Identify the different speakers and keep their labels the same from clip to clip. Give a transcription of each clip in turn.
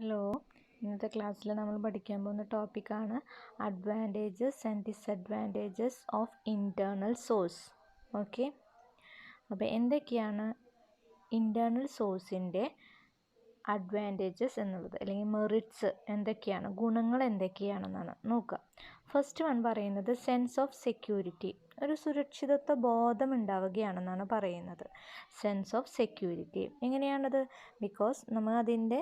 Speaker 1: Hello, ഇന്നത്തെ ക്ലാസ്സിൽ നമ്മൾ പഠിക്കാൻ പോകുന്ന ടോപ്പിക്കാണ് advantages and disadvantages of internal source. Okay, അപ്പോൾ എന്തൊക്കെയാണ് ഇൻറ്റേർണൽ സോഴ്സിൻ്റെ അഡ്വാൻറ്റേജസ് എന്നുള്ളത്, അല്ലെങ്കിൽ മെറിറ്റ്സ് എന്തൊക്കെയാണ്, ഗുണങ്ങൾ എന്തൊക്കെയാണെന്നാണ് നോക്കുക. ഫസ്റ്റ് വൺ പറയുന്നത് സെൻസ് ഓഫ് സെക്യൂരിറ്റി, ഒരു സുരക്ഷിതത്വ ബോധം ഉണ്ടാവുകയാണെന്നാണ് പറയുന്നത്. സെൻസ് ഓഫ് സെക്യൂരിറ്റി എങ്ങനെയാണത്? ബിക്കോസ് നമ്മൾ അതിൻ്റെ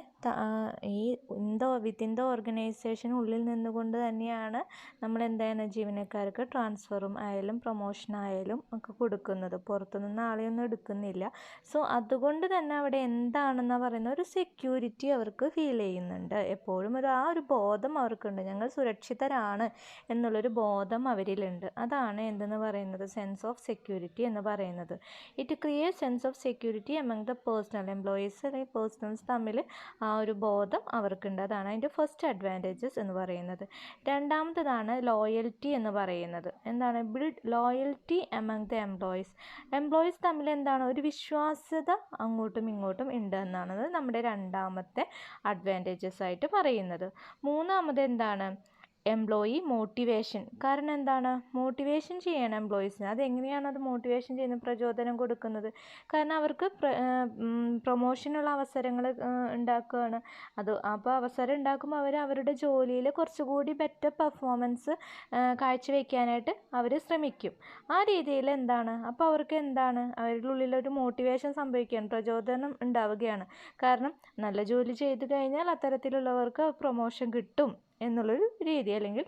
Speaker 1: വിത്തിൻ ദ ഓർഗനൈസേഷനുള്ളിൽ നിന്നുകൊണ്ട് തന്നെയാണ് നമ്മൾ എന്താണ് ജീവനക്കാർക്ക് ട്രാൻസ്ഫറും ആയാലും പ്രൊമോഷൻ ആയാലും ഒക്കെ കൊടുക്കുന്നത്, പുറത്തുനിന്ന് ആളെയൊന്നും എടുക്കുന്നില്ല. സോ അതുകൊണ്ട് തന്നെ അവിടെ എന്താണെന്ന് പറയുന്ന ഒരു സെക്യൂരിറ്റി അവർക്ക് ഫീൽ ചെയ്യുന്നുണ്ട്. എപ്പോഴും ഒരു ബോധം അവർക്കുണ്ട്, ഞങ്ങൾ സുരക്ഷിതരാണ് എന്നുള്ളൊരു ബോധം അവരിലുണ്ട്. അതാണ് എന്തെന്ന് പറയുന്നത് സെൻസ് ഓഫ് സെക്യൂരിറ്റി എന്ന് പറയുന്നത്. It create sense of security among the personal employees, അല്ലെങ്കിൽ പേഴ്സണൽസ് തമ്മിൽ ആ ഒരു ബോധം അവർക്കുണ്ട്. അതാണ് അതിൻ്റെ ഫസ്റ്റ് അഡ്വാൻറ്റേജസ് എന്ന് പറയുന്നത്. രണ്ടാമത്തതാണ് ലോയൽറ്റി എന്ന് പറയുന്നത്. എന്താണ്? Build loyalty among the employees തമ്മിൽ എന്താണ് ഒരു വിശ്വാസ്യത അങ്ങോട്ടും ഇങ്ങോട്ടും ഉണ്ട് എന്നാണ് നമ്മുടെ രണ്ടാമത്തെ അഡ്വാൻറ്റേജസ് ആയിട്ട് പറയുന്നത്. മൂന്നാമത് എന്താണ്? Employee motivation. കാരണം എന്താണ്? മോട്ടിവേഷൻ ചെയ്യണം എംപ്ലോയീസിന്. അതെങ്ങനെയാണ് അത് മോട്ടിവേഷൻ ചെയ്യുന്നത്, പ്രചോദനം കൊടുക്കുന്നത്? കാരണം അവർക്ക് പ്രൊമോഷനുള്ള അവസരങ്ങൾ ഉണ്ടാക്കുകയാണ്. അപ്പോൾ അവസരം ഉണ്ടാക്കുമ്പോൾ അവർ അവരുടെ ജോലിയിൽ കുറച്ചുകൂടി ബെറ്റർ പെർഫോമൻസ് കാഴ്ചവെക്കാനായിട്ട് അവർ ശ്രമിക്കും. ആ രീതിയിൽ എന്താണ്, അപ്പോൾ അവർക്ക് എന്താണ് അവരുടെ ഉള്ളിലൊരു മോട്ടിവേഷൻ സംഭവിക്കുകയാണ്, പ്രചോദനം ഉണ്ടാവുകയാണ്. കാരണം നല്ല ജോലി ചെയ്തു കഴിഞ്ഞാൽ അത്തരത്തിലുള്ളവർക്ക് പ്രൊമോഷൻ കിട്ടും എന്നുള്ളൊരു രീതി, അല്ലെങ്കിൽ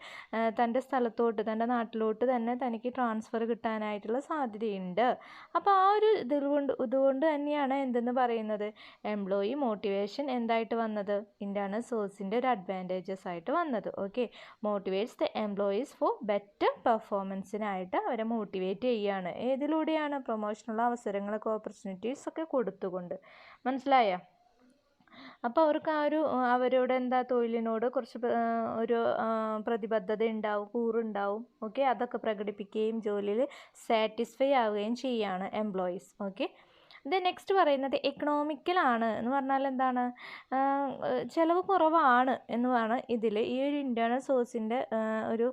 Speaker 1: തൻ്റെ സ്ഥലത്തോട്ട്, തൻ്റെ നാട്ടിലോട്ട് തന്നെ തനിക്ക് ട്രാൻസ്ഫർ കിട്ടാനായിട്ടുള്ള സാധ്യതയുണ്ട്. അപ്പോൾ ആ ഒരു ഇതുകൊണ്ട് തന്നെയാണ് എന്തെന്ന് പറയുന്നത് എംപ്ലോയി മോട്ടിവേഷൻ എന്തായിട്ട് വന്നത്, ഇൻറ്റേർണൽ സോഴ്സിൻ്റെ ഒരു അഡ്വാൻറ്റേജസ് ആയിട്ട് വന്നത്. Okay, motivates the employees for better പെർഫോമൻസിനായിട്ട് അവരെ മോട്ടിവേറ്റ് ചെയ്യുകയാണ്. ഏതിലൂടെയാണ്? പ്രൊമോഷനുള്ള അവസരങ്ങളൊക്കെ ഓപ്പർച്യൂണിറ്റീസ് ഒക്കെ കൊടുത്തുകൊണ്ട്. മനസ്സിലായോ? അപ്പോൾ അവർക്ക് അവരോട് തൊഴിലിനോട് കുറച്ച് ഒരു പ്രതിബദ്ധത ഉണ്ടാവും, കൂറുണ്ടാവും. ഓക്കെ, അതൊക്കെ പ്രകടിപ്പിക്കുകയും ജോലിയിൽ സാറ്റിസ്ഫൈ ആവുകയും ചെയ്യുകയാണ് എംപ്ലോയീസ്. ഓക്കെ, നെക്സ്റ്റ് പറയുന്നത് എക്കണോമിക്കലാണ് എന്ന് പറഞ്ഞാൽ എന്താണ്? ചിലവ് കുറവാണ് എന്നാണ് ഇതിൽ ഈ ഒരു ഇൻറ്റേർണൽ സോഴ്സിൻ്റെ ഒരു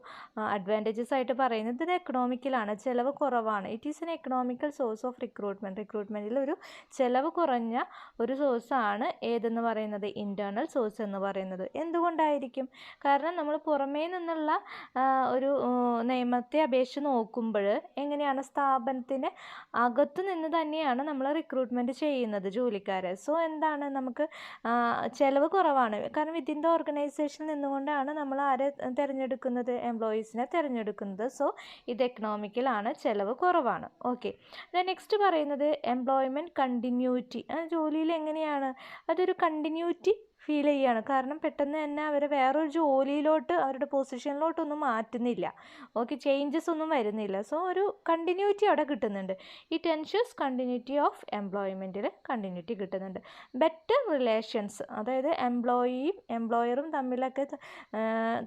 Speaker 1: അഡ്വാൻറ്റേജസ് ആയിട്ട് പറയുന്നത്. ഇത് എക്കണോമിക്കലാണ്, ചിലവ് കുറവാണ്. It is an economical source of റിക്രൂട്ട്മെൻറ്റിൽ ഒരു ചിലവ് കുറഞ്ഞ ഒരു സോഴ്സാണ് ഏതെന്ന് പറയുന്നത് ഇൻറ്റേർണൽ സോഴ്സ് എന്ന് പറയുന്നത്. എന്തുകൊണ്ടായിരിക്കും? കാരണം നമ്മൾ പുറമേ നിന്നുള്ള ഒരു നിയമത്തെ അപേക്ഷിച്ച് നോക്കുമ്പോൾ എങ്ങനെയാണ്, സ്ഥാപനത്തിന് അകത്തു നിന്ന് തന്നെയാണ് നമ്മൾ റിക്രൂട്ട്മെൻറ്റ് ചെയ്യുന്നത് ജോലിക്കാരെ. സോ എന്താണ്, നമുക്ക് ചിലവ് കുറവാണ്. കാരണം വിത്തിൻ ദ ഓർഗനൈസേഷനിൽ നിന്നുകൊണ്ടാണ് നമ്മൾ ആരെ തിരഞ്ഞെടുക്കുന്നത്, എംപ്ലോയീസിനെ തിരഞ്ഞെടുക്കുന്നത്. സോ ഇത് എക്കണോമിക്കലാണ്, ചിലവ് കുറവാണ്. ഓക്കെ, നെക്സ്റ്റ് പറയുന്നത് എംപ്ലോയ്മെൻറ്റ് കണ്ടിന്യൂറ്റി. ജോലിയിൽ എങ്ങനെയാണ് അതൊരു കണ്ടിന്യൂറ്റി ഫീൽ ചെയ്യുകയാണ്. കാരണം പെട്ടെന്ന് തന്നെ അവരെ വേറൊരു ജോലിയിലോട്ട്, അവരുടെ പൊസിഷനിലോട്ടൊന്നും മാറ്റുന്നില്ല. ഓക്കെ, ചേഞ്ചസ് ഒന്നും വരുന്നില്ല. സോ ഒരു കണ്ടിന്യൂറ്റി അവിടെ കിട്ടുന്നുണ്ട്. ഇറ്റ് എൻഷുർസ് കണ്ടിന്യൂറ്റി ഓഫ് എംപ്ലോയ്മെൻറ്റിൽ കണ്ടിന്യൂറ്റി കിട്ടുന്നുണ്ട്. ബെറ്റർ റിലേഷൻസ്, അതായത് എംപ്ലോയറും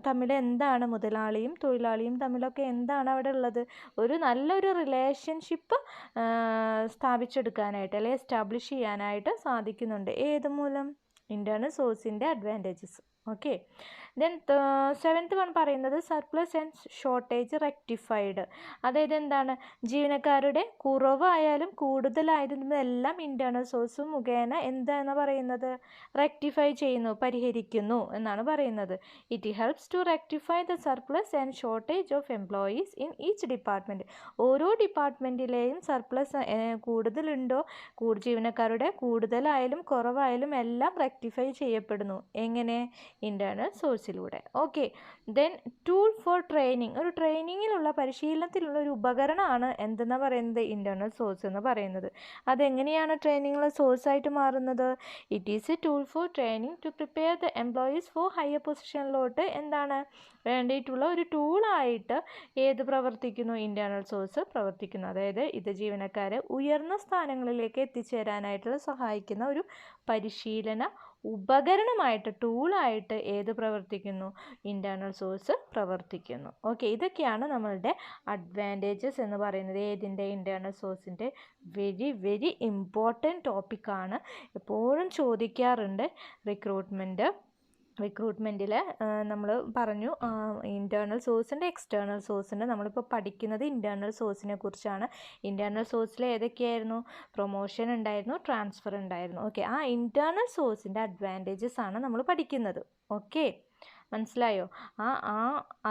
Speaker 1: തമ്മിൽ എന്താണ്, മുതലാളിയും തൊഴിലാളിയും തമ്മിലൊക്കെ എന്താണ് അവിടെ ഉള്ളത്, ഒരു നല്ലൊരു റിലേഷൻഷിപ്പ് സ്ഥാപിച്ചെടുക്കാനായിട്ട്, അല്ലെങ്കിൽ എസ്റ്റാബ്ലിഷ് ചെയ്യാനായിട്ട് സാധിക്കുന്നുണ്ട്. ഏത് മൂലം? ഇൻറ്റേർണൽ സോഴ്സിൻ്റെ അഡ്വാൻറ്റേജസ്. ഓക്കെ, സെവൻത്ത് വൺ പറയുന്നത് സർപ്ലസ് ആൻഡ് ഷോർട്ടേജ് റെക്ടിഫൈഡ്. അതായത് എന്താണ്, ജീവനക്കാരുടെ കുറവായാലും കൂടുതലായാലും എല്ലാം ഇൻറ്റേർണൽ സോഴ്സ് മുഖേന എന്താണെന്ന് പറയുന്നത് റെക്ടിഫൈ ചെയ്യുന്നു, പരിഹരിക്കുന്നു എന്നാണ് പറയുന്നത്. It helps to rectify the surplus and shortage of employees in each department. ഓരോ ഡിപ്പാർട്ട്മെൻറ്റിലെയും സർപ്ലസ് കൂടുതലുണ്ടോ, ജീവനക്കാരുടെ കൂടുതലായാലും കുറവായാലും എല്ലാം റെക്ടിഫൈ ചെയ്യപ്പെടുന്നു. എങ്ങനെ? ഇൻറ്റേർണൽ സോഴ്സിലൂടെ. Okay, tool for training. ഒരു ട്രെയിനിങ്ങിലുള്ള, പരിശീലനത്തിലുള്ള ഒരു ഉപകരണമാണ് എന്തെന്ന് പറയുന്നത് ഇൻറ്റേർണൽ സോഴ്സ് എന്ന് പറയുന്നത്. അതെങ്ങനെയാണ് ട്രെയിനിങ്ങിലെ സോഴ്സായിട്ട് മാറുന്നത്? It is a tool for training to prepare the employees for higher പൊസിഷനിലോട്ട് എന്താണ് വേണ്ടിയിട്ടുള്ള ഒരു ടൂളായിട്ട് ഏത് പ്രവർത്തിക്കുന്നു? ഇൻറ്റേർണൽ സോഴ്സ് പ്രവർത്തിക്കുന്നു. അതായത് ഇത് ജീവനക്കാരെ ഉയർന്ന സ്ഥാനങ്ങളിലേക്ക് എത്തിച്ചേരാനായിട്ടുള്ള സഹായിക്കുന്ന ഒരു പരിശീലന ഉപകരണമായിട്ട്, ടൂളായിട്ട് ഏത് പ്രവർത്തിക്കുന്നു? ഇൻറ്റേർണൽ സോഴ്സ് പ്രവർത്തിക്കുന്നു. ഓക്കെ, ഇതൊക്കെയാണ് നമ്മളുടെ അഡ്വാൻറ്റേജസ് എന്ന് പറയുന്നത്. ഏതിൻ്റെ? ഇൻറ്റേർണൽ സോഴ്സിൻ്റെ. വെരി വെരി ഇമ്പോർട്ടൻറ്റ് ടോപ്പിക്കാണ്, എപ്പോഴും ചോദിക്കാറുണ്ട് റിക്രൂട്ട്മെൻറ്റ് റിക്രൂട്ട്മെൻറ്റിൽ നമ്മൾ പറഞ്ഞു ഇൻറ്റേർണൽ സോഴ്സുണ്ട്, എക്സ്റ്റേർണൽ സോഴ്സുണ്ട്. നമ്മളിപ്പോൾ പഠിക്കുന്നത് ഇൻറ്റേർണൽ സോഴ്സിനെ കുറിച്ചാണ്. ഇൻറ്റേർണൽ സോഴ്സിൽ ഏതൊക്കെയായിരുന്നു? പ്രൊമോഷൻ ഉണ്ടായിരുന്നു, ട്രാൻസ്ഫർ ഉണ്ടായിരുന്നു. ഓക്കെ, ആ ഇൻറ്റേർണൽ സോഴ്സിൻ്റെ അഡ്വാൻറ്റേജസ് ആണ് നമ്മൾ പഠിക്കുന്നത്. ഓക്കെ, മനസ്സിലായോ?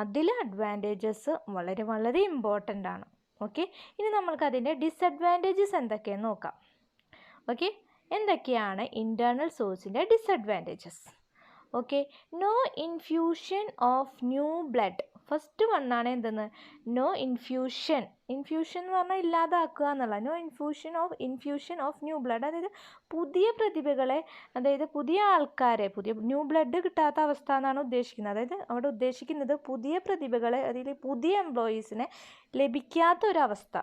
Speaker 1: അതിലെ അഡ്വാൻറ്റേജസ് വളരെ വളരെ ഇമ്പോർട്ടൻ്റ് ആണ്. ഓക്കെ, ഇനി നമ്മൾക്ക് അതിൻ്റെ ഡിസഡ്വാൻറ്റേജസ് എന്തൊക്കെയെന്ന് നോക്കാം. ഓക്കെ, എന്തൊക്കെയാണ് ഇൻറ്റേർണൽ സോഴ്സിൻ്റെ disadvantages? Okay, no infusion of new blood. First വണ്ണാണ് എന്തെന്ന്? No infusion. ഇൻഫ്യൂഷൻ എന്ന് പറഞ്ഞാൽ ഇല്ലാതാക്കുക എന്നുള്ള. No infusion of new blood, അതായത് പുതിയ പ്രതിഭകളെ, അതായത് പുതിയ ആൾക്കാരെ, പുതിയ ന്യൂ ബ്ലഡ് കിട്ടാത്ത അവസ്ഥ എന്നാണ് ഉദ്ദേശിക്കുന്നത്. അതായത് അവിടെ ഉദ്ദേശിക്കുന്നത് പുതിയ പ്രതിഭകളെ, അതിൽ പുതിയ എംപ്ലോയീസിനെ ലഭിക്കാത്തൊരവസ്ഥ.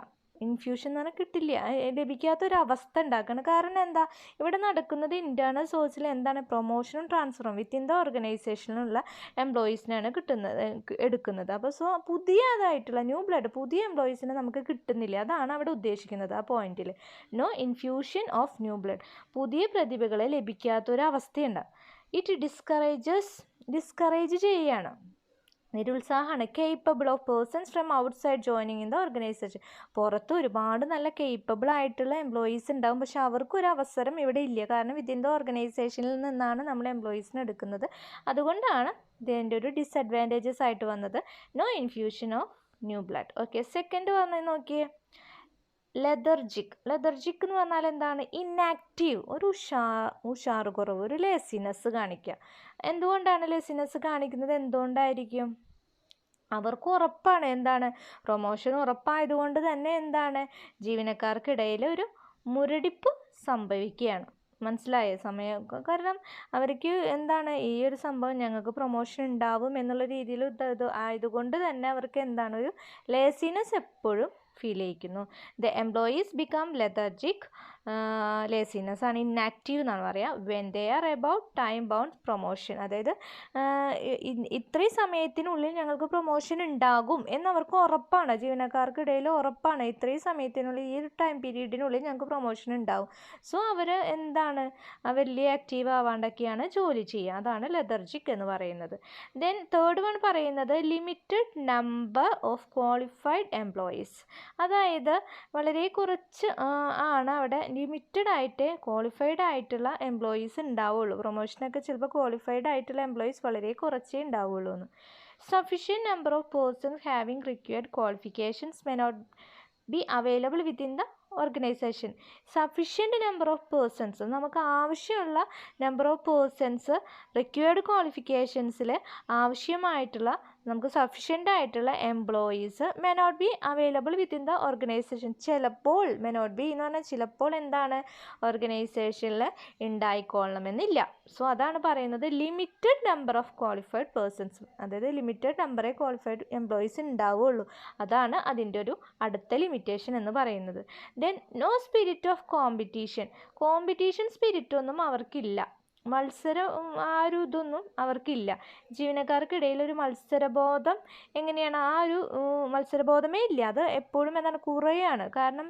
Speaker 1: ഇൻഫ്യൂഷൻ എന്ന് പറഞ്ഞാൽ കിട്ടില്ല, ലഭിക്കാത്തൊരവസ്ഥ ഉണ്ടാക്കണം. കാരണം എന്താ? ഇവിടെ നടക്കുന്നത് ഇൻറ്റേർണൽ സോഴ്സിൽ എന്താണ്? പ്രൊമോഷനും ട്രാൻസ്ഫറും വിത്തിൻ ദ ഓർഗനൈസേഷനിലുള്ള എംപ്ലോയീസിനാണ് എടുക്കുന്നത്. അപ്പോൾ പുതിയതായിട്ടുള്ള ന്യൂ ബ്ലഡ്, പുതിയ എംപ്ലോയീസിനെ നമുക്ക് കിട്ടുന്നില്ല. അതാണ് അവിടെ ഉദ്ദേശിക്കുന്നത് ആ പോയിന്റിൽ. No infusion of new blood, പുതിയ പ്രതിഭകളെ ലഭിക്കാത്തൊരവസ്ഥയുണ്ട്. ഇറ്റ് ഡിസ്കറേജ് ചെയ്യുകയാണ്, നിരുത്സാഹമാണ്. Capable of persons from outside joining in the organisation. പുറത്ത് ഒരുപാട് നല്ല കേപ്പബിൾ ആയിട്ടുള്ള എംപ്ലോയീസ് ഉണ്ടാവും, പക്ഷെ അവർക്കൊരു അവസരം ഇവിടെ ഇല്ല. കാരണം വിത്തിൻ ദ ഓർഗനൈസേഷനിൽ നിന്നാണ് നമ്മൾ എംപ്ലോയീസിനെ എടുക്കുന്നത്. അതുകൊണ്ടാണ് ഇതിൻ്റെ ഒരു ഡിസഡ്വാൻറ്റേജസ് ആയിട്ട് വന്നത്. No infusion of new blood. Okay, second വന്ന് നോക്കിയേ, ലെതർജിക് എന്ന് പറഞ്ഞാൽ എന്താണ്? ഇന്നാക്റ്റീവ്, ഒരു ഉഷാറ് കുറവ്, ഒരു ലേസിനെസ് കാണിക്കുക. എന്തുകൊണ്ടാണ് ലേസിനെസ് കാണിക്കുന്നത്? എന്തുകൊണ്ടായിരിക്കും? അവർക്ക് ഉറപ്പാണ് എന്താണ്? പ്രൊമോഷൻ ഉറപ്പായതുകൊണ്ട് തന്നെ എന്താണ്? ജീവനക്കാർക്കിടയിൽ ഒരു മുരടിപ്പ് സംഭവിക്കുകയാണ്. മനസ്സിലായ സമയം? കാരണം അവർക്ക് എന്താണ്, ഈ ഒരു സംഭവം ഞങ്ങൾക്ക് പ്രൊമോഷൻ ഉണ്ടാവും എന്നുള്ള രീതിയിൽ ആയതുകൊണ്ട് തന്നെ അവർക്ക് എന്താണ്? ഒരു ലേസിനെസ് എപ്പോഴും ഫീൽ ചെയ്യിക്കുന്നു. The employees become lethargic, laziness ആണ്, ഇന്നാക്റ്റീവ് എന്നാണ് പറയുക. When they are about time bound promotion, അതായത് ഇത്രയും സമയത്തിനുള്ളിൽ ഞങ്ങൾക്ക് പ്രൊമോഷൻ ഉണ്ടാകും എന്നവർക്ക് ഉറപ്പാണ്. ജീവനക്കാർക്കിടയിൽ ഉറപ്പാണ്, ഇത്രയും സമയത്തിനുള്ളിൽ, ഈ ഒരു ടൈം പീരീഡിനുള്ളിൽ ഞങ്ങൾക്ക് പ്രൊമോഷൻ ഉണ്ടാകും. സോ അവർ എന്താണ്? വലിയ ആക്റ്റീവ് ആവാണ്ടൊക്കെയാണ് ജോലി ചെയ്യുക. അതാണ് ലെതർജിക് എന്ന് പറയുന്നത്. ദെൻ തേർഡ് വൺ പറയുന്നത് limited number of qualified employees, അതായത് വളരെ കുറച്ച് ആണ് അവിടെ, ലിമിറ്റഡ് ആയിട്ട് ക്വാളിഫൈഡ് ആയിട്ടുള്ള എംപ്ലോയീസ് ഉണ്ടാവുള്ളൂ. പ്രൊമോഷനൊക്കെ ചിലപ്പോൾ ക്വാളിഫൈഡ് ആയിട്ടുള്ള എംപ്ലോയീസ് വളരെ കുറച്ചേ ഉണ്ടാവുള്ളൂ എന്ന്. Sufficient number of persons having required qualifications may not be available within the organisation. Sufficient number of persons, നമുക്ക് ആവശ്യമുള്ള നമ്പർ ഓഫ് പേഴ്സൺസ് റിക്വയർഡ് ക്വാളിഫിക്കേഷൻസിൽ ആവശ്യമായിട്ടുള്ള, നമുക്ക് സഫിഷ്യൻ്റ് ആയിട്ടുള്ള employees may not be available within the organisation. ചിലപ്പോൾ, may not be എന്ന് പറഞ്ഞാൽ ചിലപ്പോൾ എന്താണ്? ഓർഗനൈസേഷനിൽ ഉണ്ടായിക്കൊള്ളണമെന്നില്ല. സോ അതാണ് പറയുന്നത് limited number of qualified persons, അതായത് ലിമിറ്റഡ് നമ്പറേ ക്വാളിഫൈഡ് എംപ്ലോയീസ് ഉണ്ടാവുള്ളൂ. അതാണ് അതിൻ്റെ ഒരു അടുത്ത ലിമിറ്റേഷൻ എന്ന് പറയുന്നത്. Then no spirit of competition spirit ഒന്നും അവർക്കില്ല. മത്സരം ആ ഒരു ഇതൊന്നും അവർക്കില്ല. ജീവനക്കാർക്കിടയിൽ ഒരു മത്സരബോധം എങ്ങനെയാണ്? ആ ഒരു മത്സരബോധമേ ഇല്ല. അത് എപ്പോഴും എന്താണ്? കുറയാണ്. കാരണം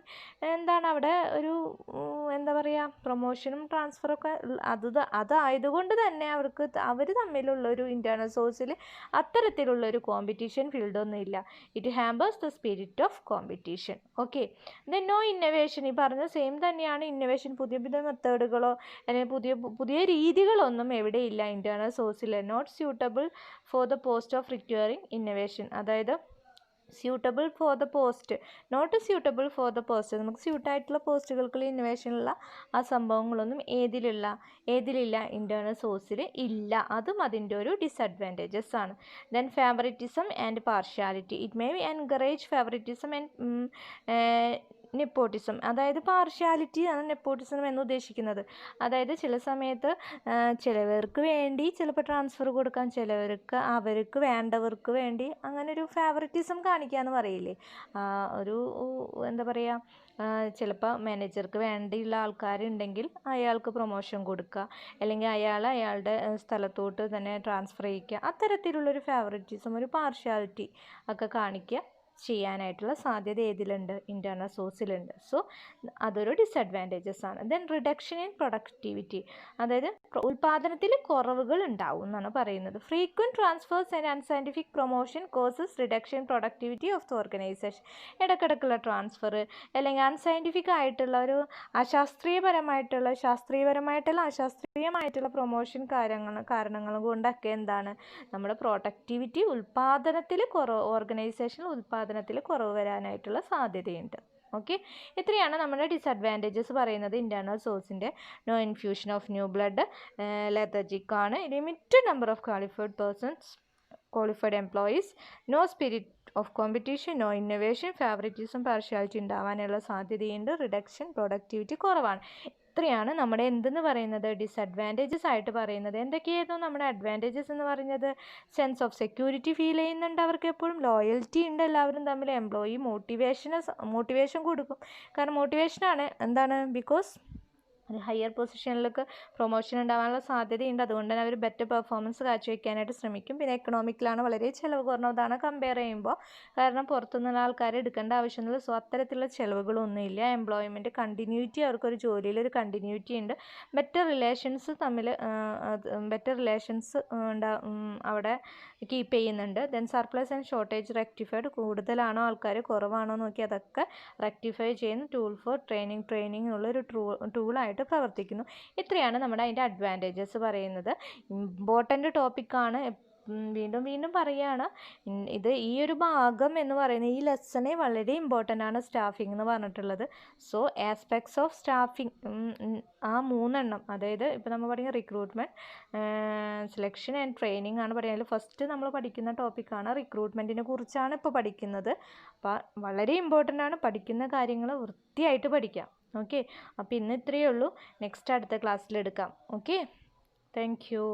Speaker 1: എന്താണ്? അവിടെ ഒരു എന്താ പറയുക, പ്രൊമോഷനും ട്രാൻസ്ഫറൊക്കെ അതായതുകൊണ്ട് തന്നെ അവർ തമ്മിലുള്ളൊരു ഇൻറ്റേർണൽ സോഴ്സിൽ അത്തരത്തിലുള്ളൊരു കോമ്പറ്റീഷൻ ഫീൽഡൊന്നും ഇല്ല. It hampers the spirit of competition. Okay, then no innovation. ഈ പറഞ്ഞ സെയിം തന്നെയാണ് ഇന്നൊവേഷൻ. പുതിയ മെത്തേഡുകളോ അല്ലെങ്കിൽ പുതിയ രീതികളൊന്നും എവിടെയില്ല ഇൻറ്റേർണൽ സോഴ്സിൽ. Not suitable for the post of requiring innovation, അതായത് suitable for the post, not suitable for the post. നമുക്ക് സ്യൂട്ടായിട്ടുള്ള പോസ്റ്റുകൾക്കുള്ള ഇന്നൊവേഷനുള്ള ആ സംഭവങ്ങളൊന്നും ഏതിലില്ല? ഇൻറ്റേർണൽ സോഴ്സിൽ ഇല്ല. അതും അതിൻ്റെ ഒരു ഡിസഡ്വാൻറ്റേജസ് ആണ്. Then favouritism and partiality. It may encourage favouritism and nepotism, അതായത് പാർഷ്യാലിറ്റി ആണ് നെപ്പോട്ടിസം എന്ന് ഉദ്ദേശിക്കുന്നത്. അതായത് ചില സമയത്ത് ചിലവർക്ക് വേണ്ടി ചിലപ്പോൾ ട്രാൻസ്ഫർ കൊടുക്കാം, അവർക്ക് വേണ്ടവർക്ക് വേണ്ടി അങ്ങനെ ഒരു ഫേവറിറ്റിസം കാണിക്കുക എന്ന് പറയില്ലേ? ഒരു എന്താ പറയുക, ചിലപ്പോൾ മാനേജർക്ക് വേണ്ടിയുള്ള ആൾക്കാരുണ്ടെങ്കിൽ അയാൾക്ക് പ്രൊമോഷൻ കൊടുക്കുക, അല്ലെങ്കിൽ അയാളുടെ സ്ഥലത്തോട്ട് തന്നെ ട്രാൻസ്ഫർ ചെയ്യിക്കുക. അത്തരത്തിലുള്ളൊരു ഫേവറിറ്റിസം, ഒരു പാർഷ്യാലിറ്റി ഒക്കെ കാണിക്കുക ചെയ്യാനായിട്ടുള്ള സാധ്യത ഏതിലുണ്ട്? ഇൻറ്റേർണൽ സോഴ്സിലുണ്ട്. സോ അതൊരു ഡിസഡ്വാൻറ്റേജസ് ആണ്. ദെൻ റിഡക്ഷൻ ഇൻ പ്രൊഡക്ടിവിറ്റി, അതായത് ഉൽപാദനത്തിൽ കുറവുകൾ ഉണ്ടാവും എന്നാണ് പറയുന്നത്. Frequent transfers and unscientific promotion causes reduction in productivity of the organisation. ഇടയ്ക്കിടയ്ക്കുള്ള ട്രാൻസ്ഫർ അല്ലെങ്കിൽ അൺസയൻറ്റിഫിക് ആയിട്ടുള്ള ഒരു അശാസ്ത്രീയമായിട്ടുള്ള പ്രൊമോഷൻ കാരണങ്ങൾ കൊണ്ടൊക്കെ എന്താണ് നമ്മുടെ പ്രൊഡക്ടിവിറ്റി ഉൽപാദനത്തിൽ ഓർഗനൈസേഷനിൽ ഉൽപാദനത്തിൽ കുറവ് വരാനായിട്ടുള്ള സാധ്യതയുണ്ട്. ഓക്കെ, ഇത്രയാണ് നമ്മുടെ ഡിസഡ്വാൻറ്റേജസ് പറയുന്നത് ഇൻറ്റേർണൽ സോഴ്സിൻ്റെ. No infusion of new blood, lethargic ആണ്, limited number of qualified employees, no spirit of competition, no innovation, favouritism, partiality ഉണ്ടാവാനുള്ള സാധ്യതയുണ്ട്, റിഡക്ഷൻ പ്രൊഡക്ടിവിറ്റി കുറവാണ്. ഇത്രയാണ് നമ്മുടെ എന്തെന്ന് പറയുന്നത് ഡിസഡ്വാൻറ്റേജസ് ആയിട്ട് പറയുന്നത്. എന്തൊക്കെയായിരുന്നു നമ്മുടെ അഡ്വാൻറ്റേജസ് എന്ന് പറയുന്നത്? സെൻസ് ഓഫ് സെക്യൂരിറ്റി ഫീൽ ചെയ്യുന്നുണ്ട് അവർക്ക്, എപ്പോഴും ലോയൽറ്റി ഉണ്ട് എല്ലാവരും തമ്മിൽ, എംപ്ലോയി മോട്ടിവേഷൻ കൊടുക്കും. കാരണം മോട്ടിവേഷനാണ് എന്താണ്, ബിക്കോസ് ഒരു ഹയർ പൊസിഷനിലൊക്കെ പ്രൊമോഷൻ ഉണ്ടാകാനുള്ള സാധ്യതയുണ്ട്. അതുകൊണ്ട് തന്നെ അവർ ബെറ്റർ പെർഫോമൻസ് കാഴ്ചവെക്കാനായിട്ട് ശ്രമിക്കും. പിന്നെ എക്കണോമിക്കലാണ് വളരെ ചിലവ് കുറഞ്ഞതാണ് കമ്പയർ ചെയ്യുമ്പോൾ. കാരണം പുറത്തുനിന്നുള്ള ആൾക്കാരെ എടുക്കേണ്ട ആവശ്യമൊന്നുമില്ല. സോ അത്തരത്തിലുള്ള ചിലവുകളൊന്നുമില്ല. എംപ്ലോയ്മെൻറ്റ് കണ്ടിന്യൂറ്റി, അവർക്കൊരു ജോലിയിലൊരു കണ്ടിന്യൂറ്റി ഉണ്ട്. ബെറ്റർ റിലേഷൻസ് അവിടെ കീപ്പ് ചെയ്യുന്നുണ്ട്. Then surplus and shortage rectified, കൂടുതലാണോ ആൾക്കാർ കുറവാണോ നോക്കി അതൊക്കെ റെക്ടിഫൈ ചെയ്യുന്ന ടൂൾ ഫോർ ട്രെയിനിങ് ഉള്ളൊരു ടൂളായിട്ട് പ്രവർത്തിക്കുന്നു. ഇത്രയാണ് നമ്മുടെ അതിൻ്റെ അഡ്വാൻറ്റേജസ് പറയുന്നത്. ഇമ്പോർട്ടൻ്റ് ടോപ്പിക്കാണ്. വീണ്ടും പറയുകയാണ്, ഇത് ഈ ഒരു ഭാഗം എന്ന് പറയുന്നത് ഈ ലെസണേ വളരെ ഇമ്പോർട്ടൻ്റ് ആണ് സ്റ്റാഫിംഗ് എന്ന് പറഞ്ഞിട്ടുള്ളത്. സോ ആസ്പെക്ട്സ് ഓഫ് സ്റ്റാഫിംഗ് ആ 3 അതായത് ഇപ്പോൾ നമ്മൾ പറയുന്ന റിക്രൂട്ട്മെൻറ്റ്, സെലക്ഷൻ ആൻഡ് ട്രെയിനിങ് ആണ് പറയുന്നത്. ഫസ്റ്റ് നമ്മൾ പഠിക്കുന്ന ടോപ്പിക്കാണ് റിക്രൂട്ട്മെൻറ്റിനെ കുറിച്ചാണ് ഇപ്പോൾ പഠിക്കുന്നത്. അപ്പോൾ വളരെ ഇമ്പോർട്ടൻ്റ് ആണ്, പഠിക്കുന്ന കാര്യങ്ങൾ വൃത്തിയായിട്ട് പഠിക്കാം. ഓക്കെ, അപ്പോൾ ഇന്ന് ഇത്രയേ ഉള്ളൂ. നെക്സ്റ്റ് അടുത്ത ക്ലാസ്സിലെടുക്കാം. Okay, thank you.